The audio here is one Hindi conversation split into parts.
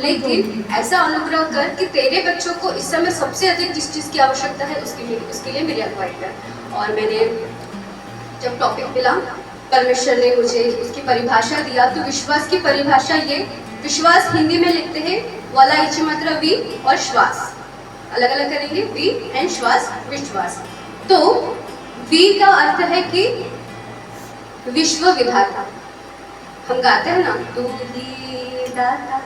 लेकिन ऐसा अनुग्रह कर कि तेरे बच्चों को इस समय सबसे अधिक जिस चीज़ की आवश्यकता है उसके लिए मेरी अगुवाई कर। और मैंने जब टॉपिक मिला, परमेश्वर ने मुझे उसकी परिभाषा दिया, तो विश्वास की परिभाषा ये, विश्वास हिंदी में लिखते हैं वाला इच मात्रा वी और श्वास, अलग अलग करेंगे, वी एंड श्वास, विश्वास। तो वी का अर्थ है कि विश्व विधाता, हम गाते हैं ना, तू ही दाता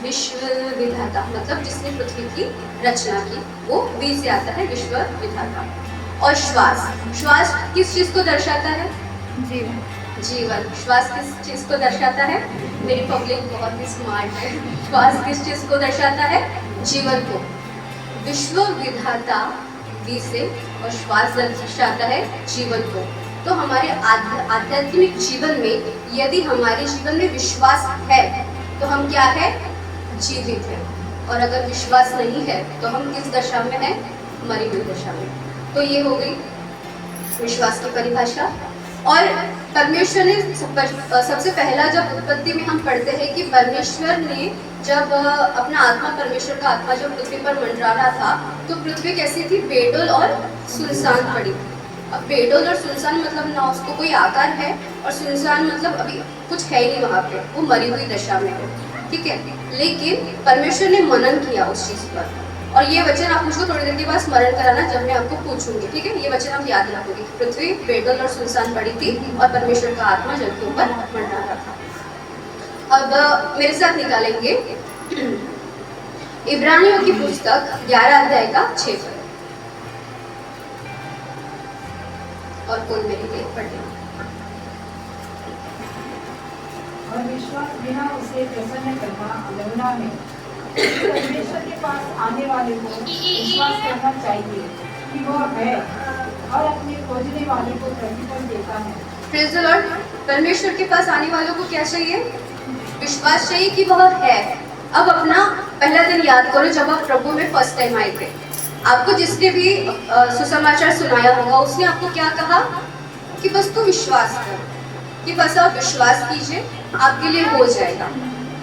विश्व विधाता, मतलब जिसने पृथ्वी की रचना की, वो वी से आता है, विश्व विधाता। और श्वास, श्वास किस चीज को दर्शाता है? जीवन। जीवन। श्वास किस चीज को दर्शाता है? मेरी पब्लिक बहुत ही स्मार्ट है। श्वास किस चीज को दर्शाता है? जीवन को। विश्व विधाता वी से और श्वास दर्शाता है जीवन को। तो हमारे आध्यात्मिक जीवन में यदि हमारे जीवन में विश्वास है तो हम क्या है? जीवित है। और अगर विश्वास नहीं है तो हम किस दशा में हैं? मरी हुई दशा में। तो ये हो गई विश्वास की परिभाषा। और परमेश्वर ने सबसे पहला जब उत्पत्ति में हम पढ़ते हैं कि परमेश्वर ने जब अपना आत्मा, परमेश्वर का आत्मा जब पृथ्वी पर मंडरा रहा था, तो पृथ्वी कैसी थी? बेडोल और सुनसान पड़ी। अब बेडोल और सुनसान मतलब ना उसको कोई आकार है, और सुनसान मतलब अभी कुछ है ही नहीं वहाँ पे, वो मरी हुई दशा में है, ठीक है। लेकिन परमेश्वर ने मनन किया उस चीज़ पर, और ये वचन आप मुझको थोड़ी देर के बाद स्मरण कराना जब मैं आपको पूछूंगी, ठीक है। ये वचन आप याद रखोगे। पृथ्वी बेडोल और सुनसान पड़ी थी और परमेश्वर का आत्मा जल के ऊपर मंडरा रहा था। अब मेरे साथ निकालेंगे इब्रानियों की पुस्तक 11 अध्याय का 6 पद। और कोई मेरी देख पढ़े। और विश्वास बिना उसे प्रसन्न करना यमुना में परमेश्वर के पास आने वाले को विश्वास करना चाहिए कि वह है और अपने खोजने वाले को प्रतिफल देता है। Praise the Lord. परमेश्वर के पास आने वालों को क्या चाहिए? विश्वास चाहिए कि वह है। अब अपना पहला दिन याद करो जब आप प्रभु में फर्स्ट टाइम आए थे। आपको जिसने भी सुसमाचार सुनाया होगा उसने आपको क्या कहा? कि बस तू विश्वास कर, कि बस आप विश्वास कीजिए, आपके लिए हो जाएगा।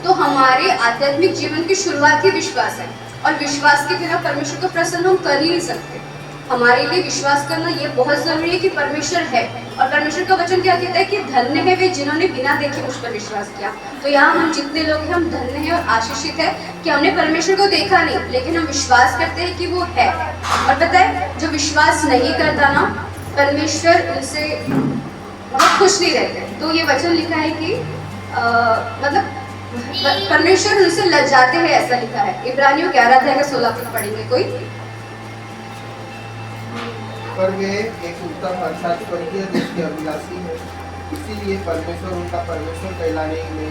तो हमारे आध्यात्मिक जीवन की शुरुआत ही विश्वास है, और विश्वास के बिना परमेश्वर को प्रसन्न हम कर ही नहीं सकते। हमारे लिए विश्वास करना ये बहुत जरूरी है कि परमेश्वर है। और परमेश्वर का वचन क्या कहता है? कि धन्य है वे जिन्होंने बिना देखे मुझ पर विश्वास किया। तो यहाँ हम जितने लोग हैं हम धन्य हैं और आशीषित है कि हमने परमेश्वर को देखा नहीं, लेकिन हम विश्वास करते हैं कि वो है। और पता है, जो विश्वास नहीं करता ना, परमेश्वर उनसे बहुत खुश नहीं रहते। तो ये वचन लिखा है कि मतलब परमेश्वर उनसे लजाते हैं, ऐसा लिखा है। इब्रानियों 11 अध्याय का 16 पद पढ़ेंगे कोई। पर वे एक उत्तम अर्थात स्वर्गीय देश के अभिलाषी है, इसीलिए परमेश्वर उनका परमेश्वर कहलाने में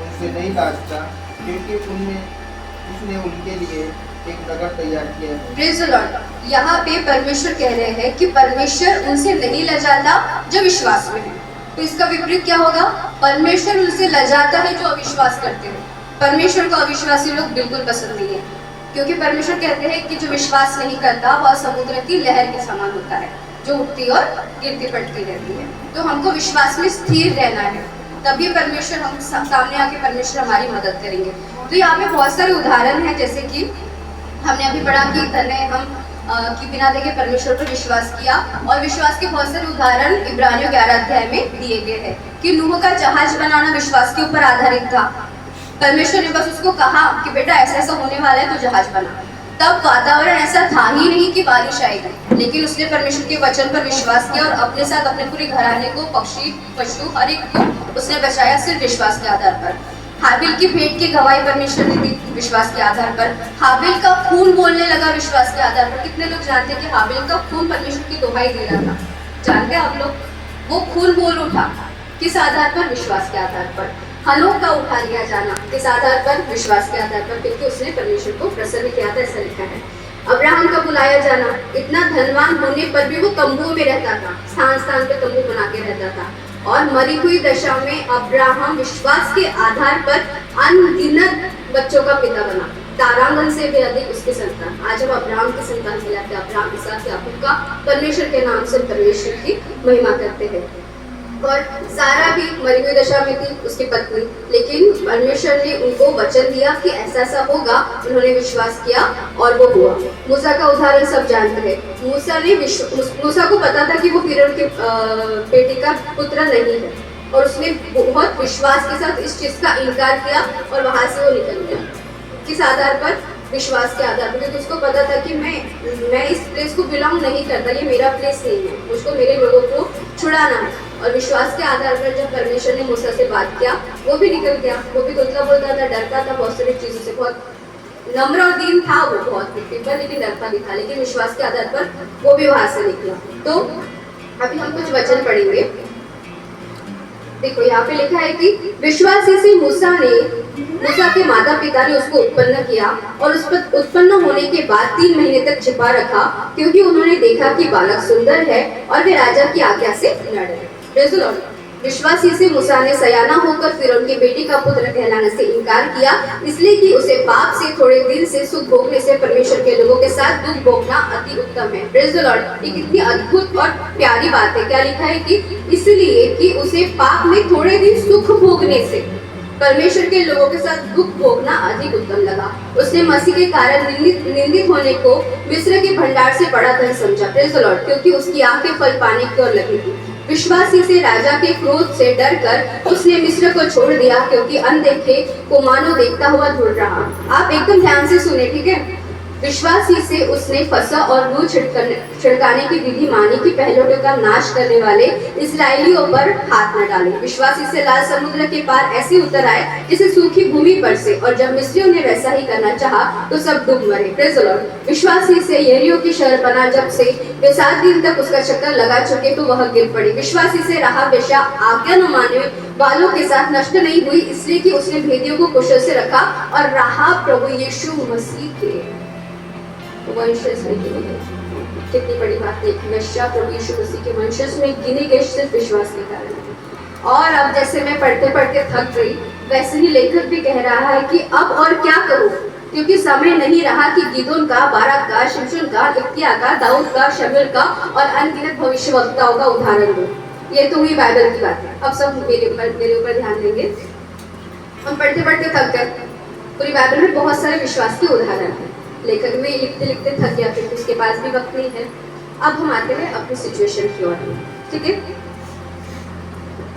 उनसे नहीं लाजता, क्योंकि उसने उनके लिए एक नगर तैयार किया है। Praise the Lord. यहाँ पे परमेश्वर कह रहे हैं कि परमेश्वर उनसे नहीं लजाता जो विश्वास में है। तो इसका विपरीत क्या होगा? परमेश्वर उनसे लजाता है जो अविश्वास करते हैं। परमेश्वर को अविश्वासी लोग बिल्कुल पसंद नहीं है, क्योंकि परमेश्वर कहते हैं कि जो विश्वास नहीं करता वह समुद्र की लहर के समान होता है, जो उठती और गिरती पड़ती रहती है। तो हमको विश्वास में स्थिर रहना है, तभी परमेश्वर हम सामने आके परमेश्वर हमारी मदद करेंगे। तो यहाँ पे बहुत सारे उदाहरण हैं, जैसे कि हमने अभी पढ़ा कि धन्य हम कि बिना देखे परमेश्वर पर विश्वास किया। और विश्वास के बहुत सारे उदाहरण इब्रानियों 11 अध्याय में दिए गए हैं कि नूह का जहाज बनाना विश्वास के ऊपर आधारित था। परमेश्वर ने बस उसको कहा कि बेटा ऐसा ऐसा होने वाला है तो जहाज बना। तब वातावरण ऐसा था ही नहीं कि बारिश आएगी, लेकिन उसने परमेश्वर के वचन पर विश्वास किया और अपने साथ अपने पूरे घराने को, पक्षी पशु हर एक को उसने बचाया, सिर्फ विश्वास के आधार पर। हाबिल की भेंट की गवाही परमेश्वर ने दी विश्वास के आधार पर। हाबिल का खून बोलने लगा विश्वास के आधार पर। कितने लोग जानते हैं कि हाबिल का खून परमेश्वर की दोहाई दे रहा था? जानते हैं आप लोग? वो खून बोल उठा, किस आधार पर? विश्वास के आधार पर। हनोक का उठा लिया जाना, किस आधार पर? विश्वास के आधार पर, क्योंकि उसने परमेश्वर को प्रसन्न किया था, ऐसा लिखा है। अब्राहम का बुलाया जाना, इतना धनवान होने पर भी वो तंबू में रहता था, स्थान स्थान पे तंबू बना के रहता था। और मरी हुई दशा में अब्राहम विश्वास के आधार पर अनगिनत बच्चों का पिता बना, तारांगन से भी अधिक उसके संतान। आज हम अब्राहम की संतान कहलाते हैं। अब्राहम, इसहाक, याकूब का परमेश्वर के नाम से परमेश्वर की महिमा करते हैं। और सारा भी मरी हुई दशा में थी, उसकी पत्नी, लेकिन परमेश्वर ने उनको वचन दिया कि ऐसा ऐसा होगा। उन्होंने विश्वास किया और वो हुआ। मूसा का उदाहरण सब जानते हैं। मूसा को पता था कि वो फिरौन के बेटे का पुत्र नहीं है, और उसने बहुत विश्वास के साथ इस चीज का इनकार किया और वहां से वो निकल गया। किस आधार पर? विश्वास के आधार पर, क्योंकि उसको पता था कि मैं इस प्लेस को बिलोंग नहीं करता, ये मेरा प्लेस नहीं है, मुझको मेरे लोगों को छुड़ाना है। और विश्वास के आधार पर जब परमेश्वर ने मूसा से बात किया, वो भी निकल गया। वो भी तोतला बोलता था, डरता था बहुत सारी चीजों से, बहुत नम्र और दीन था वो, बहुत पीपल, लेकिन डरता भी था। लेकिन विश्वास के आधार पर वो भी वहां से निकला। तो अभी हम कुछ वचन पढ़ेंगे। देखो यहाँ पे लिखा है कि विश्वासी से मूसा के माता पिता ने उसको उत्पन्न किया और उस पर उत्पन्न होने के बाद 3 महीने तक छिपा रखा, क्योंकि उन्होंने देखा कि बालक सुंदर है और वे राजा की आज्ञा से न डरे। विश्वासी से मूसा ने सयाना होकर फिरौन के बेटे का पुत्र कहलाने से इनकार किया, इसलिए कि उसे पाप से थोड़े दिन से सुख भोगने से परमेश्वर के लोगों के साथ दुख भोगना अति उत्तम है। Praise the Lord. ये कितनी अद्भुत और प्यारी बात है। क्या लिखा है कि इसलिए कि उसे पाप में थोड़े दिन सुख भोगने से परमेश्वर के लोगों के साथ दुख भोगना अधिक उत्तम लगा। उसने मसीह के कारण निंदित होने को मिस्र के भंडार से बड़ा धन समझा। Praise the Lord. क्योंकि उसकी आंखें फल पाने की ओर लगी थी। विश्वासी से राजा के क्रोध से डरकर उसने मिस्र को छोड़ दिया, क्योंकि अनदेखे को मानो देखता हुआ ढूंढ रहा। आप एकदम ध्यान से सुने, ठीक है। विश्वासी से उसने फसा और लू छिड़काने की विधि मानी कि पहलौठों का नाश करने वाले इस्राएलियों पर हाथ न डाले। विश्वासी से लाल समुद्र के पार ऐसे उतर आए जैसे सूखी भूमि पर से, और जब मिस्रियों ने वैसा ही करना चाहा तो सब डूब मरे। Praise the Lord. विश्वासी से यरीहो की शहर बना, जब से वे 7 दिन तक उसका चक्कर लगा चुके तो वह गिर पड़ी। विश्वासी से राहाब वेश्या आज्ञा न मानने वालों के साथ नष्ट नहीं हुई, इसलिए कि उसने भेदियों को कुशल से रखा, और राहाब प्रभु यीशु मसीह के वंशज में गिनी गई। कितनी बड़ी बात है कि वेश्या प्रभु यीशु मसीह के वंशज में गिनी गई सिर्फ विश्वास के कारण। और अब जैसे मैं पढ़ते पढ़ते थक गई, वैसे ही लेखक भी कह रहा है कि अब और क्या करूं, क्योंकि समय नहीं रहा कि गिदोन का, बाराक का, शिमशोन का, इफ्तिया का, दाऊद का, शमूएल का और अनगिनत भविष्यवक्ताओं का उदाहरण दूं। ये तो हुई बाइबल की बात है। अब सब मेरे ऊपर ध्यान देंगे। हम पढ़ते पढ़ते थक गए। पूरी बाइबल में बहुत सारे विश्वास के उदाहरण हैं। लेखक में लिखते लिखते थक गया, क्योंकि उसके पास भी वक्त नहीं है। अब हम आते हैं अपनी सिचुएशन की ओर, ठीक है।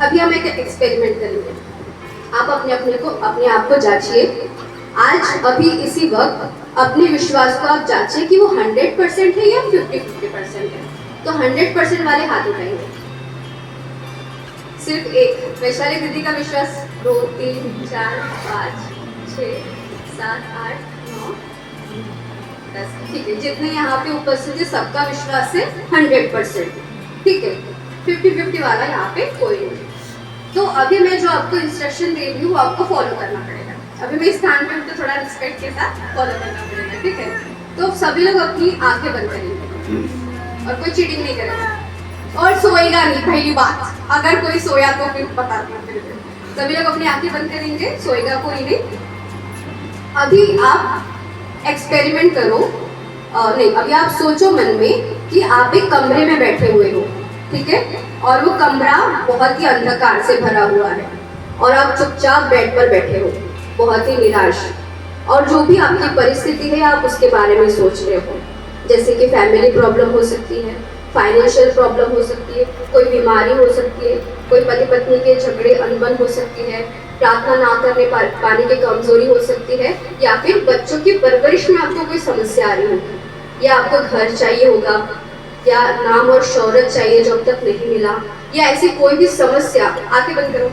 अभी हम एक एक्सपेरिमेंट करेंगे। आप अपने आप को जांचिए। आज अभी इसी वक्त अपने विश्वास को आप जांचिए कि वो 100% है या 50-50% है। तो 100% वाले हाथ उठाएंगे। सिर्फ एक। वैशाली दीदी का विश्वास 2, 3, 4, 5, 6, 7, 8, 9, 10। ठीक है, जितने यहाँ पे उपस्थित है सबका विश्वास है 100%। ठीक है, 50-50 वाला यहाँ पे कोई नहीं। तो अभी मैं जो आपको इंस्ट्रक्शन दे रही हूँ वो आपको फॉलो करना पड़ेगा। अभी मैं इस स्थान पे हूँ तो थोड़ा रिस्पेक्ट के साथ फॉलो करना पड़ेगा, ठीक है। तो सभी लोग अपनी आंखें बंद करेंगे और कोई चीटिंग नहीं करेगा और सोएगा नहीं। पहली बात, अगर कोई सोया तो फिर बता देना। सभी लोग अपनी आंखें बंद करेंगे, सोएगा कोई नहीं। अभी आप एक्सपेरिमेंट करो, नहीं अभी आप सोचो मन में कि आप एक कमरे में बैठे हुए हो, ठीक है, और वो कमरा बहुत ही अंधकार से भरा हुआ है और आप चुपचाप बेड पर बैठे हो, बहुत ही निराश, और जो भी आपकी परिस्थिति है आप उसके बारे में सोच रहे हो। जैसे कि फैमिली प्रॉब्लम हो सकती है, फाइनेंशियल प्रॉब्लम हो सकती है, कोई बीमारी हो सकती है, कोई पति पत्नी के झगड़े अनबन हो सकती है, प्रार्थना ना करने पाने की कमजोरी हो सकती है, या फिर बच्चों की परवरिश में आपको कोई समस्या आ रही होगी, या आपको घर चाहिए होगा, या नाम और शोहरत चाहिए जो अब तक नहीं मिला, या ऐसी कोई भी समस्या, आंखें बंद करो,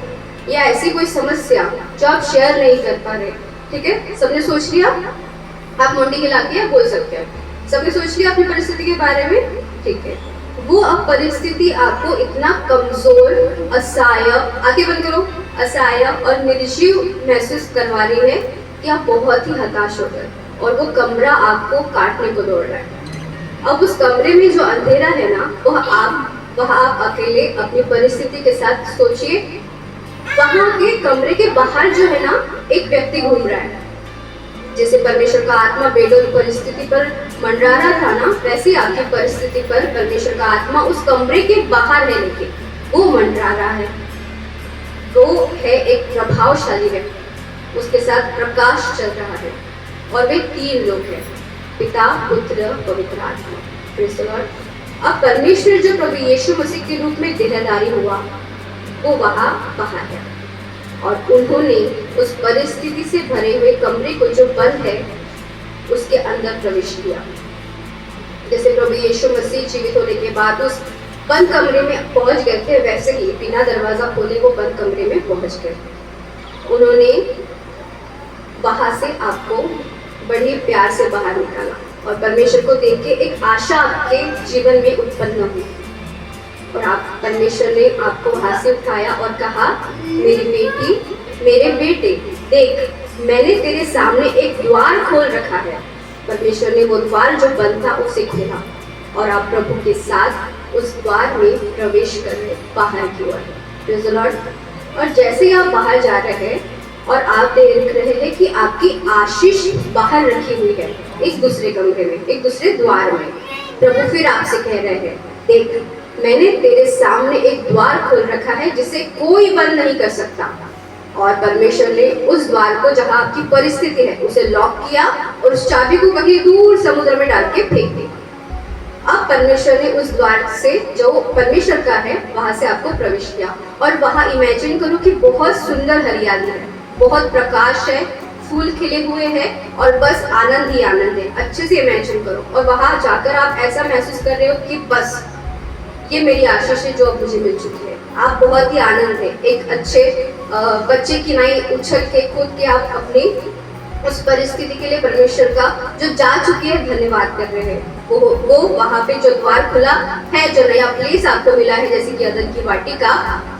या ऐसी कोई समस्या जो आप शेयर नहीं कर पा रहे, ठीक है। सबने सोच लिया? आप मुंडी हिला के बोल सकते हैं। सबने सोच लिया अपनी परिस्थिति के बारे में, ठीक है। वो अब परिस्थिति आपको इतना कमजोर, असहाय, आंखें बंद करो, असहाय और निर्जीव महसूस करवा रही है कि आप बहुत ही हताश हो गए और वो कमरा आपको काटने को दौड़ रहा है। अब उस कमरे में जो अंधेरा है ना, वह आप अकेले अपनी परिस्थिति के साथ सोचिए। वहां के कमरे के बाहर जो है ना, एक व्यक्ति घूम रहा है। जैसे परमेश्वर का आत्मा बेडोल परिस्थिति पर मंडरा रहा था ना, वैसे आपकी परिस्थिति पर परमेश्वर का आत्मा उस कमरे के बाहर है। लेकिन वो मंडरा रहा है, वो है एक प्रभावशाली व्यक्ति, उसके साथ प्रकाश चल रहा है और वे 3 लोग हैं, पिता, पुत्र, पवित्र आत्मा। Praise the Lord. अब परमेश्वर जो प्रभु यीशु मसीह के रूप में देहधारी हुआ, वो वहाँ बाहर है और उन्होंने उस परिस्थिति से भरे हुए कमरे को जो बंद है उसके अंदर प्रवेश किया। जैसे प्रभु यीशु मसीह जीवित होने के बाद उस बंद कमरे में पहुंच गए थे, वैसे ही बिना दरवाजा खोले वो बंद कमरे में पहुंच गए। उन्होंने वहां से आपको बड़े प्यार से बाहर निकाला और परमेश्वर को देख के एक आशा आपके जीवन में उत्पन्न हुई और आप परमेश्वर ने आपको वहां से उठाया और कहा, मेरी बेटी, मेरे बेटे, देख मैंने तेरे सामने एक द्वार खोल रखा है। परमेश्वर ने वो द्वार जो बंद था उसे खोला और आप प्रभु के साथ उस द्वार में प्रवेश कर रहे बाहर की ओर। Praise the Lord. और जैसे ही आप बाहर जा रहे हैं और आप देख रहे हैं कि आपकी आशीष बाहर रखी हुई है एक दूसरे कमरे में, एक दूसरे द्वार में, प्रभु फिर आपसे कह रहे हैं, देख मैंने तेरे सामने एक द्वार खोल रखा है जिसे कोई बंद नहीं कर सकता। और परमेश्वर ने उस द्वार को जहां आपकी परिस्थिति है उसे लॉक किया और उस चाबी को कहीं दूर समुद्र में डाल के फेंक दिया। अब परमेश्वर ने उस द्वार से जो परमेश्वर का है वहां से आपको प्रवेश किया और वहां इमेजिन करो कि बहुत सुंदर हरियाली है, बहुत प्रकाश है, फूल खिले हुए हैं और बस आनंद ही आनंद है। अच्छे से इमेजिन करो और वहां जाकर आप ऐसा महसूस कर रहे हो कि बस ये मेरी आशीष है जो अब मुझे मिल चुकी है। आप बहुत ही आनंद है, एक अच्छे बच्चे की नाई उछल के कूद के आप अपनी उस परिस्थिति के लिए परमेश्वर का जो जा चुकी है धन्यवाद कर रहे हैं। वो वहाँ पे जो द्वार खुला है, जो नया प्लेस आपको मिला है जैसे कि अदन की वाटिका,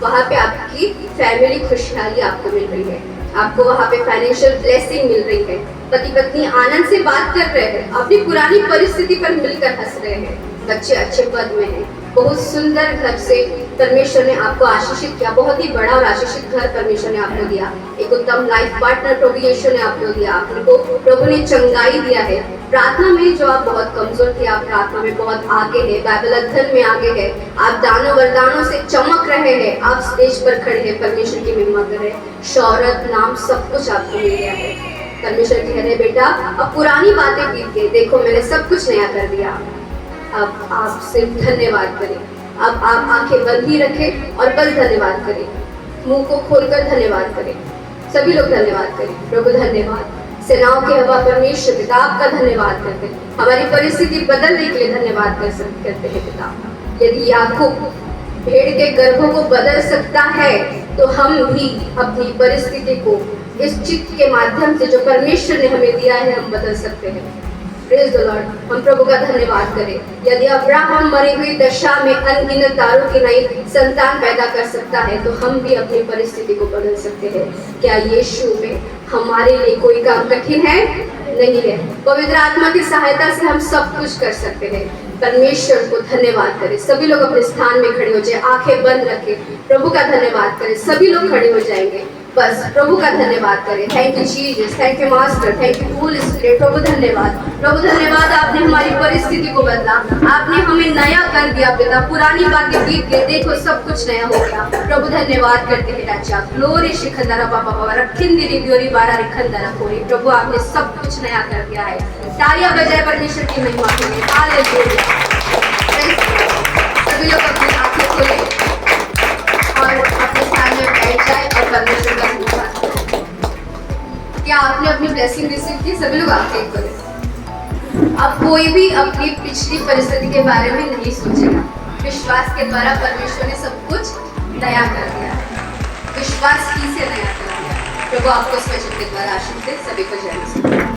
वहाँ पे आपकी फैमिली खुशहाली आपको मिल रही है, आपको वहाँ पे फाइनेंशियल ब्लेसिंग मिल रही है, पति पत्नी आनंद से बात कर रहे हैं, अपनी पुरानी परिस्थिति पर मिलकर हंस रहे हैं, बच्चे अच्छे पद में हैं, बहुत सुंदर घर से परमेश्वर ने आपको आशीषित किया, बहुत ही बड़ा और आशीषित घर परमेश्वर ने आपको दिया, एक उत्तम लाइफ पार्टनर प्रभु यीशु ने आपको दिया, आपको प्रभु ने चंगाई दिया है। प्रार्थना में जो आप बहुत कमजोर थे, आप प्रार्थना में बहुत आगे हैं, बाइबल अध्ययन में आगे हैं, आप दानों वरदानों से चमक रहे हैं, आप स्टेज पर खड़े हैं, परमेश्वर की महिमा कर रहे हैं, शौहरत, नाम, सब कुछ आपको मिल गया है। परमेश्वर कह रहे बेटा अब पुरानी बातें बीत गई, देखो मैंने सब कुछ नया कर दिया। अब आप सिर्फ धन्यवाद करें, अब आप आंखें बंद ही रखें और बस धन्यवाद करें, मुंह को खोलकर धन्यवाद करें, सभी लोग धन्यवाद करें। प्रभु धन्यवाद, सेनाओं के हवा परमेश्वर पिता आपका धन्यवाद करते हैं, हमारी परिस्थिति बदलने के लिए धन्यवाद करते हैं पिता। यदि याकूब भेड़ के गर्भों को बदल सकता है तो हम भी अपनी परिस्थिति को इस चित्त के माध्यम से जो परमेश्वर ने हमें दिया है हम बदल सकते हैं। Praise the Lord. हम प्रभु का धन्यवाद करें। यदि अब्राहम मरी हुई दशा में अनगिनत दारों की नई संतान पैदा कर सकता है तो हम भी अपनी परिस्थिति को बदल सकते हैं। क्या यीशु में हमारे लिए कोई काम कठिन है? नहीं है। पवित्र आत्मा की सहायता से हम सब कुछ कर सकते हैं। परमेश्वर को धन्यवाद करें। सभी लोग अपने स्थान में खड़े हो जाए, आंखें बंद रखें, प्रभु का धन्यवाद करें। सभी लोग खड़े हो जाएंगे, बस प्रभु का धन्यवाद करें। Thank you Jesus, thank you master, thank you holy spirit. प्रभु धन्यवाद, प्रभु धन्यवाद, आपने हमारी परिस्थिति को बदला, आपने हमें नया कर दिया पिता। पुरानी बातें बीत गई, देखो सब कुछ नया हो गया। प्रभु धन्यवाद करते हैं राजा। ग्लोरी शिखंदरा पापा पापा रखिंदिरी ब्योरी बारा रिखंदरा कोरी। प्रभु आपने सब कुछ नया कर दिया है। तालियां बजाए परमेश्वर की महिमा के लिए। हालेलुया। सभी लोग अपनी आंखें खोलें और अपने स्थान में बैठ जाए और परमेश्वर का धन्यवाद करें। क्या आपने अपनी ब्लेसिंग रिसीव की? सभी लोग आंखें खोलें। अब कोई भी अपनी पिछली परिस्थिति के बारे में नहीं सोचेगा। विश्वास के द्वारा परमेश्वर ने सब कुछ नया कर दिया है। विश्वास ही से नया कर दिया। प्रभु आपको इस वचन के द्वारा आशीष दे। सभी को जय मसीह।